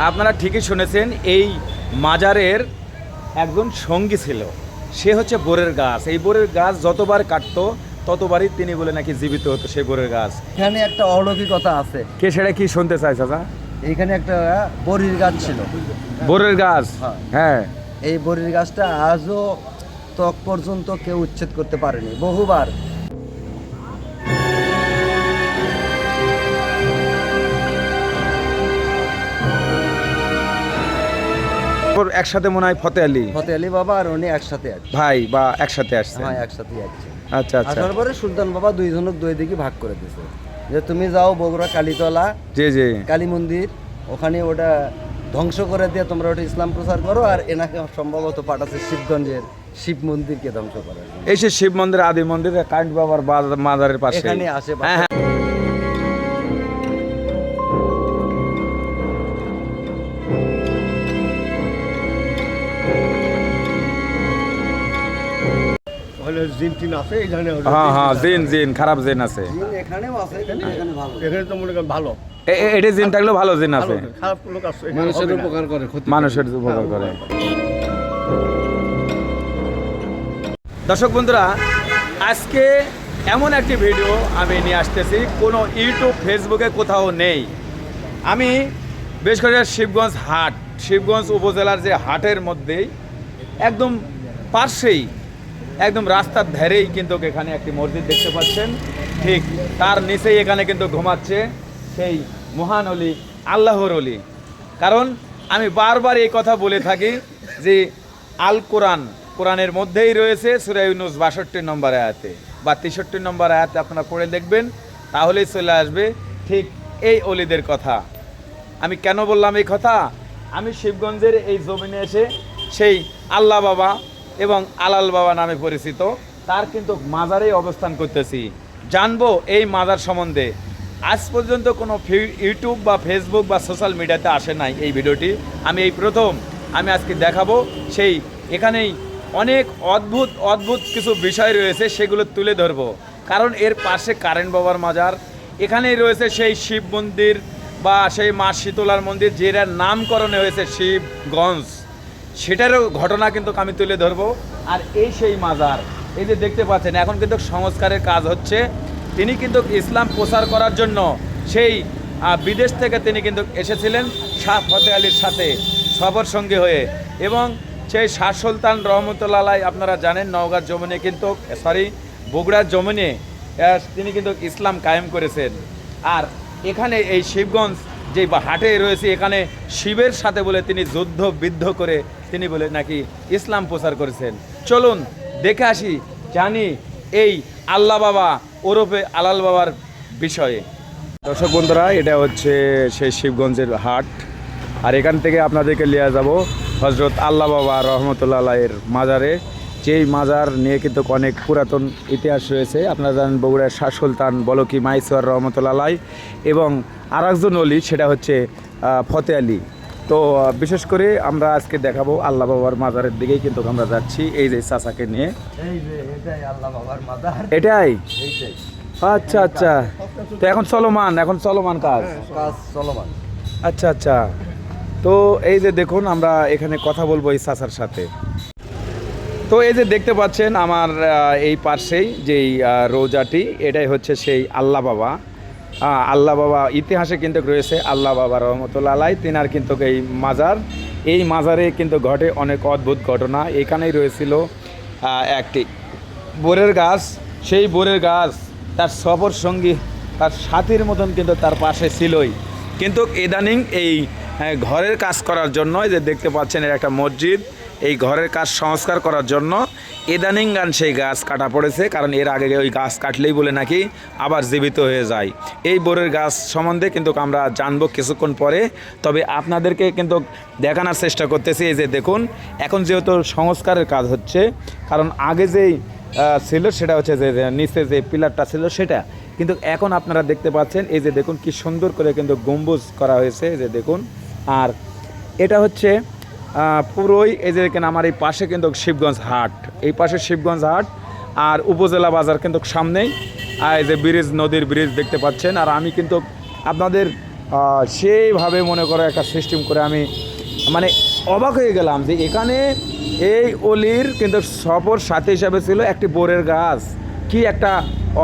আপনারা ঠিকই শুনেছেন, এই মাজারের একজন সঙ্গী ছিল, সে হচ্ছে বোরের গাছ। এই বোরের গাছ যতবার কাটতো ততবারই তিনি বলে নাকি জীবিত হতো সেই বোরের গাছ। এখানে একটা অলৌকিকতা আছে। কে সেটা কি শুনতে চাই চাচা? এইখানে একটা বড়ির গাছ ছিল। বোরের গাছ, হ্যাঁ। এই বড়ির গাছটা আজও তক পর্যন্ত কেউ উচ্ছেদ করতে পারেনি, বহুবার। একসাথে মনে হয় ফতে আলী বাবা আর উনি একসাথে আছে, ভাই বা একসাথে আসছে। হ্যাঁ, একসাথে আছে। আচ্ছা আচ্ছা। আসার পরে সুলতান বাবা দুইজনক দুই দিকে ভাগ করে দিয়েছে, যে তুমি যাও বগুড়া কালীতলা, জি জি, কালী মন্দির, ওখানে ওটা ধ্বংস করে দিয়ে তোমরা ওটা ইসলাম প্রচার করো। আর এনাকে সম্ভবত পাঠাচ্ছে শিবগঞ্জের শিব মন্দিরকে ধ্বংস করার। এই সে শিব মন্দির, আদি মন্দির, কারেন্ট বাবার মাজারের পাশে এখানে আসে। হ্যাঁ। জিন খারাপ জিন আছে এখানেও আছে, এখানে তো মনে করেন ভালো। এটা জিন থাকলেও ভালো জিন আছে, খারাপ লোক আছে, মানুষের উপকার করে, মানুষের উপকার করে। দর্শক বন্ধুরা, আজকে এমন একটি ভিডিও আমি নিয়ে আসতেছি, কোনো ইউটিউব ফেসবুকে কোথাও নেই। আমি বেশ করে শিবগঞ্জ হাট, শিবগঞ্জ উপজেলার যে হাটের মধ্যেই একদম পাশেই, একদম রাস্তার ধারেই কিন্তু এখানে একটি মসজিদ দেখতে পাচ্ছেন। ঠিক তার নিচেই এখানে কিন্তু ঘুমাচ্ছে সেই মহান অলি, আল্লাহর অলি। কারণ আমি বারবার এই কথা বলে থাকি যে আল কোরআনের মধ্যেই রয়েছে সূরা ইউনূস ৬২ নম্বর আয়াতে বা ৬৩ নম্বর আয়াতে, আপনারা পড়ে দেখবেন, তাহলেই চলে আসবে ঠিক এই অলিদের কথা। আমি কেন বললাম এই কথা? আমি শিবগঞ্জের এই জমিনে এসে সেই আল্লাহ বাবা এবং আলাল বাবা নামে পরিচিত তার কিন্তু মাজারেই অবস্থান করতেছি। জানবো এই মাজার সম্বন্ধে। আজ পর্যন্ত কোনো ইউটিউব বা ফেসবুক বা সোশ্যাল মিডিয়াতে আসে নাই এই ভিডিওটি, আমি এই প্রথম আমি আজকে দেখাবো। সেই এখানেই অনেক অদ্ভুত কিছু বিষয় রয়েছে, সেগুলো তুলে ধরবো। কারণ এর পাশে কারেন্ট বাবার মাজার, এখানেই রয়েছে সেই শিব মন্দির বা সেই মা শীতলার মন্দির, যেটার নামকরণে হয়েছে শিবগঞ্জ, সেটারও ঘটনা কিন্তু আমি তুলে ধরবো। আর এই সেই মাজার, এই যে দেখতে পাচ্ছেন এখন কিন্তু সংস্কারের কাজ হচ্ছে। তিনি কিন্তু ইসলাম প্রচার করার জন্য সেই বিদেশ থেকে তিনি কিন্তু এসেছিলেন শাহ ফতে আলীর সাথে সফর সঙ্গী হয়ে, এবং সেই শাহ সুলতান রহমতুল্লাহ আলাইহি আপনারা জানেন নওগাঁর জমিনে কিন্তু বগুড়ার জমিনে তিনি কিন্তু ইসলাম কায়েম করেছেন। আর এখানে এই শিবগঞ্জ যে হাটে রয়েছে, এখানে শিবের সাথে বলে তিনি যুদ্ধ বিদ্ধ করে তিনি বলে নাকি ইসলাম প্রচার করেছেন। চলুন দেখে আসি, জানি এই আল্লাহ বাবা ওরফে আলাল বাবার বিষয়ে। দর্শক বন্ধুরা, এটা হচ্ছে সেই শিবগঞ্জের হাট, আর এখান থেকে আপনাদেরকে নিয়ে যাব হজরত আল্লাহ বাবা রহমতুল্লাহ আলাইহির মাজারে। যেই মাজার নিয়ে কিন্তু অনেক পুরাতন ইতিহাস রয়েছে। আপনারা জানেন বগুড়ার শাহ সুলতান বলকি মাইসওয়ার রহমতুল্লাহ আলাইহি এবং আর একজন অলি, সেটা হচ্ছে ফতে আলী। তো বিশেষ করে আমরা আজকে দেখাবো আল্লাহ বাবার মাজারের দিকেই কিন্তু আমরা যাচ্ছি, এই যে চাচাকে নিয়ে। এটাই আল্লাহ বাবার মাজার, এটাই। এইটাই। আচ্ছা আচ্ছা, তো এখন চলমান কাজ চলমান। আচ্ছা আচ্ছা, তো এই যে দেখুন আমরা এখানে কথা বলবো এই চাচার সাথে। তো এই যে দেখতে পাচ্ছেন আমার এই পাশেই যেই রোজাটি, এটাই হচ্ছে সেই আল্লাহ বাবা। আল্লাহ বাবা ইতিহাসে কিন্তু রয়েছে আল্লাহ বাবা রহমতুল্লাহ আলাইহি, তিনার কিন্তু এই মাজারে কিন্তু ঘটে অনেক অদ্ভুত ঘটনা। এখানেই রয়েছিল একটি বোরের গাছ, সেই বোরের গাছ তার সফর সঙ্গী, তার সাথীর মতন কিন্তু তার পাশে ছিলই। কিন্তু ইদানিং এই ঘরের কাজ করার জন্য, যে দেখতে পাচ্ছেন এর একটা মসজিদ, এই ঘরের কাজ সংস্কার করার জন্য ইদানিং সেই গাছ কাটা পড়েছে। কারণ এর আগে ওই গাছ কাটলেই বলে নাকি আবার জীবিত হয়ে যায়। এই বোরের গাছ সম্বন্ধে কিন্তু আমরা জানবো কিছুক্ষণ পরে। তবে আপনাদেরকে কিন্তু দেখানোর চেষ্টা করতেছি। এই যে দেখুন, এখন যেহেতু সংস্কারের কাজ হচ্ছে, কারণ আগে যেই ছিল সেটা হচ্ছে যে নিচে যে পিলারটা ছিল সেটা, কিন্তু এখন আপনারা দেখতে পাচ্ছেন এই যে দেখুন কি সুন্দর করে কিন্তু গম্বুজ করা হয়েছে, এই যে দেখুন। আর এটা হচ্ছে পুরোই এই যে দেখেন আমার এই পাশে কিন্তু শিবগঞ্জ হাট, এই পাশে শিবগঞ্জ হাট আর উপজেলা বাজার কিন্তু সামনেই। আর এই যে ব্রিজ, নদীর ব্রিজ দেখতে পাচ্ছেন। আর আমি কিন্তু আপনাদের সেইভাবে মনে করো একটা সিস্টেম করে আমি মানে অবাক হয়ে গেলাম যে এখানে এই অলির কিন্তু সফর সাথী হিসাবে ছিল একটি বোরের গাছ। কি একটা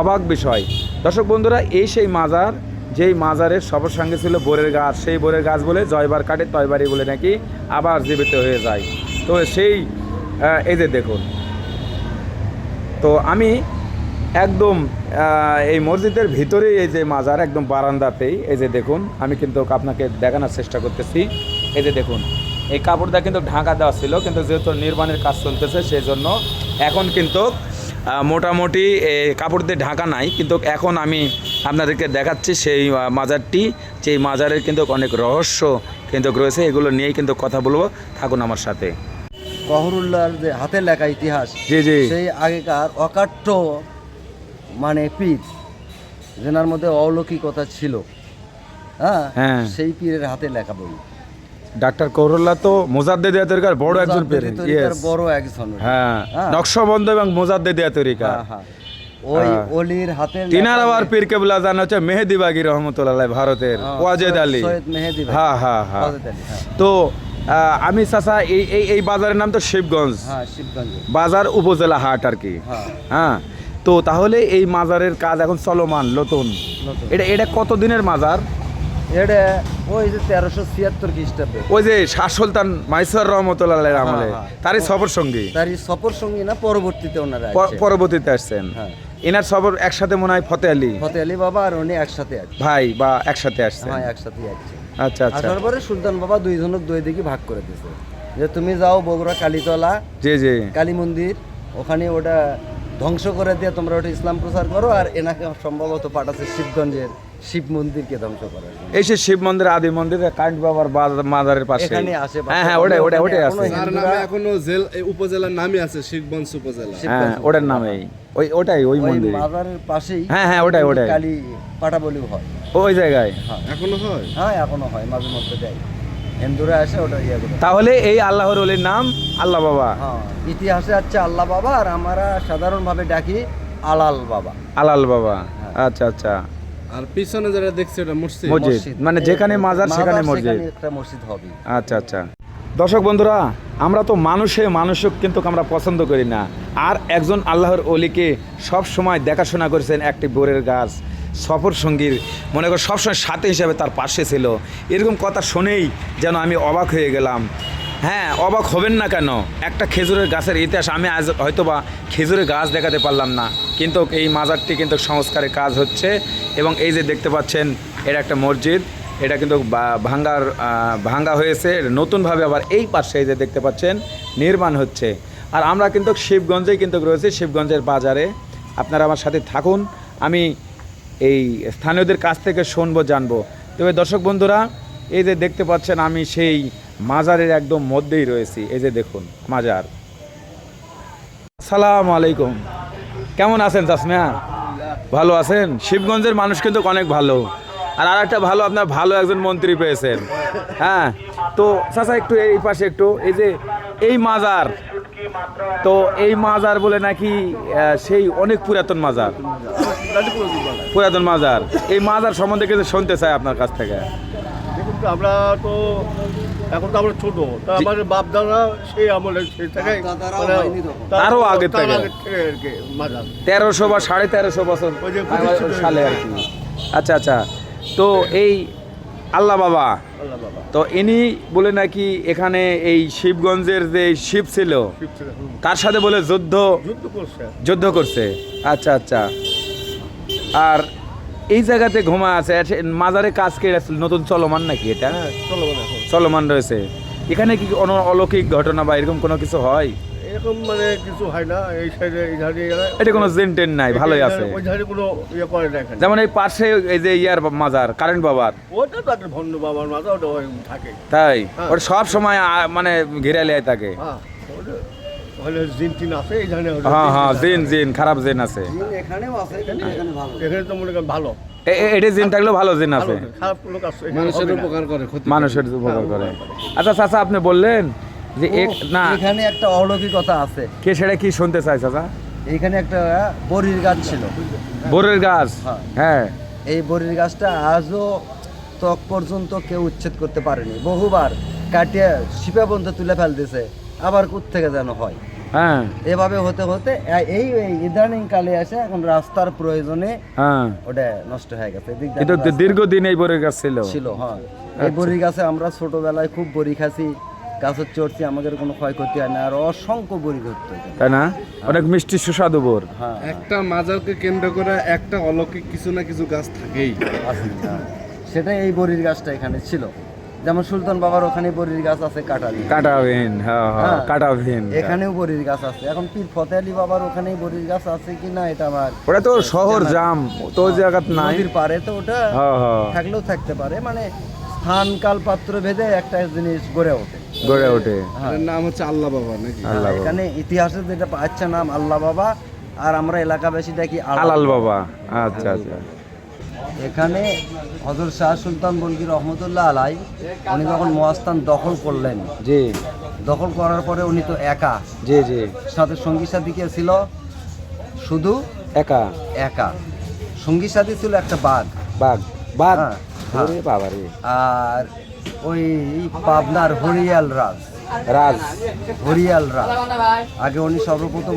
অবাক বিষয়। দর্শক বন্ধুরা, এই সেই মাজার যেই মাজারের সফর সঙ্গে ছিল বোরের গাছ। সেই বোরের গাছ বলে জয়বার কাটে তয়বারি বলে নাকি আবার জীবিত হয়ে যায়। তো সেই এই যে দেখুন, তো আমি একদম এই মসজিদের ভিতরেই এই যে মাজার একদম বারান্দাতেই এই যে দেখুন, আমি কিন্তু আপনাকে দেখানোর চেষ্টা করতেছি। এই যে দেখুন, এই কাপড়টা কিন্তু ঢাকা দেওয়া ছিল, কিন্তু যেহেতু নির্মাণের কাজ চলতেছে সেই জন্য এখন কিন্তু মোটামুটি কাপড় দিয়ে ঢাকা নাই। কিন্তু এখন আমি আপনাদেরকে দেখাচ্ছি সেই মাজারটি, যেই মাজারের কিন্তু অনেক রহস্য কিন্তু রয়েছে। এগুলো নিয়েই কিন্তু কথা বলবো, থাকুন আমার সাথে। কহরুল্লাহর যে হাতে লেখা ইতিহাস, জি জি, সেই আগেকার অকাট্য মানে পীর, যেনার মধ্যে অলৌকিকতা ছিল, হ্যাঁ, সেই পীরের হাতে লেখা বই। ডাক্তার কৌরুল্লাহ তো মোজাদ্দেদিয়া তরিকার বড় একজন পীর, বড় একজন, হ্যাঁ, নকশবন্দ এবং মোজাদ্দেদিয়া তরিকা। ওই অলির হাতে তিনার আবার পীর কেবলা জানা হচ্ছে মেহেদি বাগী রহমতুল্লাহ, ভারতের ওয়াজেদ আলী। হ্যাঁ হ্যাঁ হ্যাঁ। তো আমি চাচা এই বাজারের নাম তো শিবগঞ্জ, বাজার উপজেলা হাট আর কি। হ্যাঁ, তো তাহলে এই মাজারের কাজ এখন চলমান নতুন। এটা কত দিনের মাজার? এটা ওই যে 1376 খ্রিস্টাব্দে, ওই যে শাহ সুলতান মাইসর রহমতুল্লাহ আমলে তারই সফর সঙ্গী, সফর সঙ্গী না, পরবর্তীতে ওনারা পরবর্তীতে আসছেন। এনার সফর একসাথে মনে হয় ফতে আলী বাবা আর উনি একসাথে ভাই বা একসাথে আসছেন। হ্যাঁ, একসাথে আসছে। আচ্ছা আচ্ছা। তারপরে সুলতান বাবা দুইজনক দুই দিকে ভাগ করে দিয়েছে, যে তুমি যাও বগুড়া কালীতলা, জি জি, কালী মন্দির, ওখানে ওটা ধ্বংস করে দিয়ে তোমরা ওটা ইসলাম প্রচার করো, আর এনাকে সম্ভবত পাঠাচ্ছে শিবগঞ্জের শিব মন্দিরকে ধ্বংস করার জন্য। এই সে শিব মন্দির, আদি মন্দির কাঠ বাবার মাজারের পাশে, এখানে আছে। হ্যাঁ হ্যাঁ, ওটাই আছে। আর নামে এখনো উপজেলার নামই আছে, শিবগঞ্জ উপজেলা। হ্যাঁ, ওটার নামেই ওই মন্দির মাজারের পাশেই। হ্যাঁ হ্যাঁ, ওটাই কালী পাটা বলিও হয় ওই জায়গায়। এখনো হয়? হ্যাঁ, এখনো হয়, মাঝে মধ্যে দেয়, হিন্দুরা আসে ওটা ইয়ে করে। তাহলে এই আল্লাহর ওলির নাম আল্লাহ বাবা। হ্যাঁ, ইতিহাসে আছে আল্লাহ বাবা, আর আমরা সাধারণভাবে ডাকি আলাল বাবা। আলাল বাবা, আচ্ছা আচ্ছা। আর পিছনে যেটা দেখছি ওটা মসজিদ, মানে যেখানে মাজার সেখানে মসজিদ, একটা মসজিদ হবে। আচ্ছা আচ্ছা। দর্শক বন্ধুরা, আমরা তো মানুষও কিন্তু আমরা পছন্দ করি না, আর একজন আল্লাহর ওলিকে সব সময় দেখাশোনা করেছেন একটি বোরের গাছ, সফর সঙ্গীর মনে করো সবসময় সাথে হিসাবে তার পাশে ছিল। এরকম কথা শুনেই যেন আমি অবাক হয়ে গেলাম। হ্যাঁ, অবাক হবেন না কেন? একটা খেজুরের গাছের ইতিহাস আমি আজ হয়তোবা খেজুরের গাছ দেখাতে পারলাম না, কিন্তু এই মাজারটি কিন্তু সংস্কারের কাজ হচ্ছে। এবং এই যে দেখতে পাচ্ছেন, এটা একটা মসজিদ, এটা কিন্তু ভাঙ্গা হয়েছে, নতুনভাবে আবার এই পাশে এই যে দেখতে পাচ্ছেন নির্মাণ হচ্ছে। আর আমরা কিন্তু শিবগঞ্জেই কিন্তু রয়েছি, শিবগঞ্জের বাজারে। আপনারা আমার সাথে থাকুন, আমি এই স্থানীয়দের কাছ থেকে শুনবো, জানবো। তবে দর্শক বন্ধুরা, এই যে দেখতে পাচ্ছেন আমি সেই মাজারের একদম মধ্যেই রয়েছি। এই যে দেখুন মাজার। আসসালামু আলাইকুম, কেমন আছেন তাসমিয়া? ভালো আছেন? শিবগঞ্জের মানুষ কিন্তু অনেক ভালো। আর একটা ভালো, আপনার ভালো একজন মন্ত্রী পেয়েছেন। হ্যাঁ, তো চাচা একটু এই পাশে একটু, এই যে এই মাজার, তো এই মাজার বলে নাকি সেই অনেক পুরাতন মাজার, পুরাতন মাজার। এই মাজার সম্বন্ধে কিছু শুনতে চাই আপনার কাছ থেকে। দেখুন, আমরা তো এখন তো আমরা ছোট, তা আমাদের বাপ দাদা সেই আমলের তারও আগে থেকে 1300 বা 1350 বছর সালে আর কি। আচ্ছা আচ্ছা। তো এই আল্লাহ বাবা, তো ইনি বলে নাকি এখানে এই শিবগঞ্জের যে শিব ছিল তার সাথে বলে যুদ্ধ করছে। আচ্ছা আচ্ছা। আর এই জায়গাতে ঘুমা আছে, মাজারে কাজ কে নতুন চলমান নাকি? এটা চলমান রয়েছে। এখানে কি কোনো অলৌকিক ঘটনা বা এরকম কোনো কিছু হয়? এরকম মানে কিছু হয় না। এই সাইডে এই ধারে এটা কোনো জিন টেন নাই, ভালোই আছে। ওই ধারে কোনো ইয়ে করে না। যেমন এই পাশে এই যে ইয়ার মাজার, কারেন্ট বাবার, ওটা তাদের ভণ্ড বাবার মাজার, ওটা থাকে। তাই ওটা সব সময় মানে ঘিরালে থাকে। জিন টিন আছে এই ধারে। হ্যাঁ হ্যাঁ, জিন খারাপ জিন আছে এখানেও আছে, এখানে তো মনে করেন ভালো। এটা জিন থাকলেও ভালো জিন আছে, খারাপ লোক আছে, মানুষের উপকার করে। আচ্ছা চাচা, আপনি বললেন যে না এখানে একটা অলৌকিকতা আছে। কে, সেটা কি শুনতে চাই চাচা? এখানে একটা বড়ির গাছ ছিল। বড়ির গাছ? হ্যাঁ। এই বড়ির গাছটা আজও ত্বক পর্যন্ত কেউ উচ্ছেদ করতে পারেনি, বহুবার কাটিয়ে শিপা পর্যন্ত তুলে ফেল দিছে, আবার থেকে যেন হয়। হ্যাঁ এভাবে হতে হতে এই ইদানিং কালে আসে এখন রাস্তার প্রয়োজনে হ্যাঁ, ওটা নষ্ট হয়ে গেছে। এদিক দিয়ে কিন্তু রাস্তা দীর্ঘদিন এই বরের গাছ ছিল। ছিল, হ্যাঁ। এই বড়ি গাছে আমরা ছোটবেলায় খুব বড়ি খাসি, গাছের চড়ছি, আমাদের কোনো ক্ষয়ক্ষতি হয় না, আর অসংখ্য বড়ি ধরতো এখানে। তাই না? অনেক মিষ্টি সুস্বাদু বর। হ্যাঁ, একটা মাজারকে কেন্দ্র করে একটা অলৌকিক কিছু না কিছু গাছ থাকেই। আছে, হ্যাঁ। সেটাই এই বড়ির গাছটা এখানে ছিল। যেমন সুলতান বাবার ওখানে বড়ির গাছ আছে, কাটালি কাটাবিহীন, হ্যাঁ হ্যাঁ, হ্যাঁ। কাটাবিহীন। এখানেও বড়ির গাছ আছে। এখন পীর ফতে আলী বাবার ওখানেই বড়ির গাছ আছে কিনা এটা আমার, ওটা তো শহর জাম, তো ওই জায়গা নাই। নদীর পারে তো ওটা হ্যাঁ হ্যাঁ, থাকলেও থাকতে পারে, মানে স্থান কাল পাত্র ভেদে একটা জিনিস গড়ে ওঠে। গড়ে ওঠে। হ্যাঁ, এর নাম হচ্ছে আল্লাহ বাবা নাকি? আল্লাহ বাবা। এখানে ইতিহাসে যেটা পাচ্ছে নাম আল্লাহ বাবা, আর আমরা এলাকাবাসী ডাকি আলাল বাবা। আচ্ছা আচ্ছা, এখানে হযরত শাহ সুলতান বলগি রহমতুল্লাহ আলাই উনি যখন মহাস্থান দখল করলেন, জি দখল করার পরে উনি তো একা, জি জি, সাথে সঙ্গী সাথী কে ছিল? শুধু একা। একা। সঙ্গী সাথী ছিল একটা বাঘ, বাঘ, বাঘ, হ্যাঁ, হ্যাঁ। ওরে বাবা রে। আর ওই পাবনার হরিয়াল রাজ, রাজ, হরিয়াল রাজ আগে উনি সর্বপ্রথম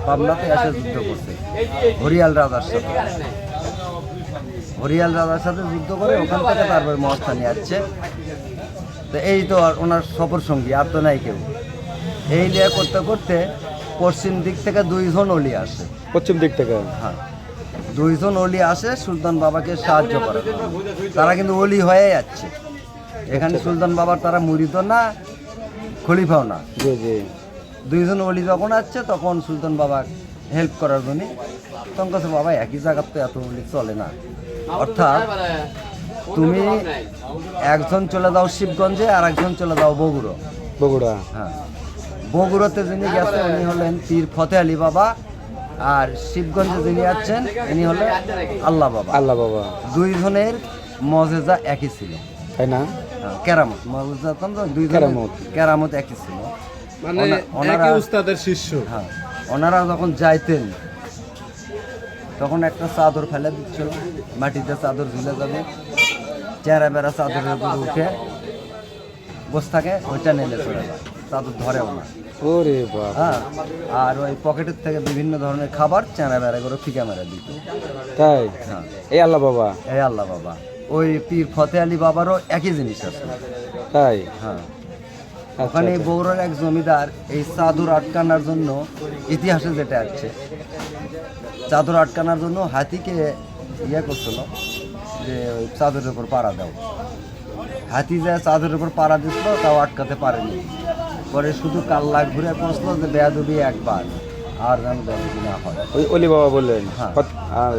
পাবনাতে এসে যুদ্ধ করছে হরিয়াল রাজার সাথে। হরিয়াল রাজার সাথে যুদ্ধ করে ওখান থেকে তারপরে মহাস্থানে আসছে। তো এই তো আর ওনার সফর সঙ্গী, আর তো নাই কেউ। এই নিয়ে করতে করতে পশ্চিম দিক থেকে দুইজন অলি আসে। পশ্চিম দিক থেকে। হ্যাঁ, দুইজন অলি আসে সুলতান বাবাকে সাহায্য করে। তারা কিন্তু অলি হয়ে যাচ্ছে এখানে। সুলতান বাবার তারা মুরিদও না, খলিফাও না। জি জি, দুইজন অলি যখন আসছে তখন সুলতান বাবা হেল্প করার জন্য তখন কাছে, বাবা একই জায়গার তো এত অলি চলে না, অর্থাৎ তুমি একজন চলে যাও শিবগঞ্জে আর একজন চলে যাও বগুড়া। বগুড়া। হ্যাঁ, বগুড়াতে যিনি গেছে উনি হলেন পীর ফতে আলী বাবা, আর শিবগঞ্জে যিনি আছেন ইনি হলেন আল্লাহ বাবা। আল্লাহ বাবা। দুইজনের মজেজা একই ছিল, তাই না? হ্যাঁ, কেরামত মজেজা তো দুই কেরামত। কেরামত একই ছিল। মানে ওনারা, একই উস্তাদের শিষ্য। হ্যাঁ, ওনারা যখন যাইতেন তখন একটা চাদর ফেলে দিচ্ছিল, মাটিতে চাদর ঝুলে যাবে, চেহারা বেড়া চাদরের উপরে উঠে বসে থাকে, ওইটা নেলে চলে যায়, চাদর ধরেও না। ওরে বাবা। হ্যাঁ, আর ওই পকেটের থেকে বিভিন্ন ধরনের খাবার চেহারা বেড়া করে ফিকা মেরা দিত। তাই? হ্যাঁ, এই আল্লাহ বাবা। এই আল্লাহ বাবা। ওই পীর ফতে আলী বাবারও একই জিনিস আছে। তাই? হ্যাঁ, আচ্ছা, ওখানে আচ্ছা। বগুড়ার এক জমিদার এই চাদর আটকানোর জন্য, ইতিহাসে যেটা আছে, চাদর আটকানোর জন্য হাতিকে ইয়ে করছিল যে ওই চাদরের উপর পাড়া দাও। হাতি যায় চাদরের উপর পাড়া দিছিল, তাও আটকাতে পারেনি। পরে শুধু কাল্লা ঘুরে পৌঁছলো যে বেয়াদবি একবার, আর যেন বেয়াদবি না হয়। ওই অলি বাবা বললেন। হ্যাঁ।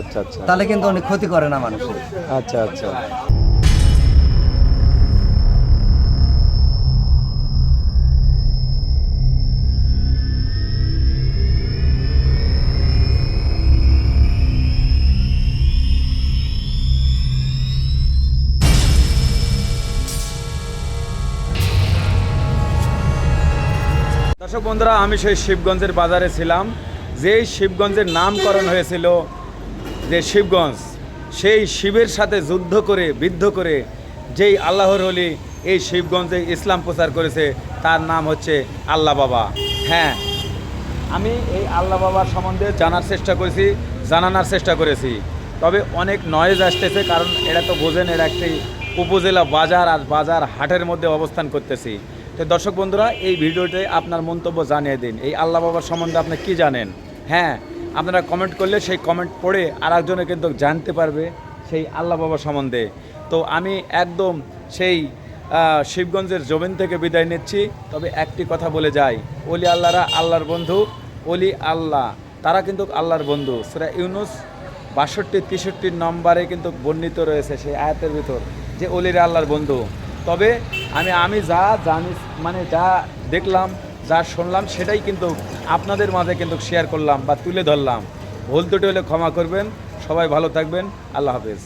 আচ্ছা আচ্ছা, তাহলে কিন্তু অনেক ক্ষতি করে না মানুষের। আচ্ছা আচ্ছা। দর্শক বন্ধুরা, আমি সেই শিবগঞ্জের বাজারে ছিলাম, যেই শিবগঞ্জের নামকরণ হয়েছিল যে শিবগঞ্জ, সেই শিবের সাথে যুদ্ধ করে বিদ্ধ করে যেই আল্লাহর ওলি এই শিবগঞ্জে ইসলাম প্রচার করেছে, তার নাম হচ্ছে আল্লাহ বাবা। হ্যাঁ, আমি এই আল্লাহ বাবার সম্বন্ধে জানার চেষ্টা করেছি, জানানোর চেষ্টা করেছি। তবে অনেক নয়েজ আসতেছে, কারণ এটা তো বোঝেন, এটা একটি উপজেলা বাজার, আর বাজার হাটের মধ্যে অবস্থান করতেছি। তো দর্শক বন্ধুরা, এই ভিডিওতে আপনার মন্তব্য জানিয়ে দিন, এই আল্লাহ বাবার সম্বন্ধে আপনি কি জানেন। হ্যাঁ, আপনারা কমেন্ট করলে সেই কমেন্ট পড়ে আর একজনে কিন্তু জানতে পারবে সেই আল্লাহ বাবা সম্বন্ধে। তো আমি একদম সেই শিবগঞ্জের জমিন থেকে বিদায় নিচ্ছি। তবে একটি কথা বলে যাই, ওলি আল্লাহরা আল্লাহর বন্ধু, ওলি আল্লাহ তারা কিন্তু আল্লাহর বন্ধু। সূরা ইউনূস ৬২-৬৩ নম্বরে কিন্তু বর্ণিত রয়েছে সেই আয়াতের ভিতর যে ওলিরা আল্লাহর বন্ধু। তবে আমি যা জানি, মানে যা দেখলাম, যা শুনলাম, সেটাই কিন্তু আপনাদের মাঝে কিন্তু শেয়ার করলাম বা তুলে ধরলাম। ভুল ত্রুটি হলে ক্ষমা করবেন। সবাই ভালো থাকবেন। আল্লাহ হাফেজ।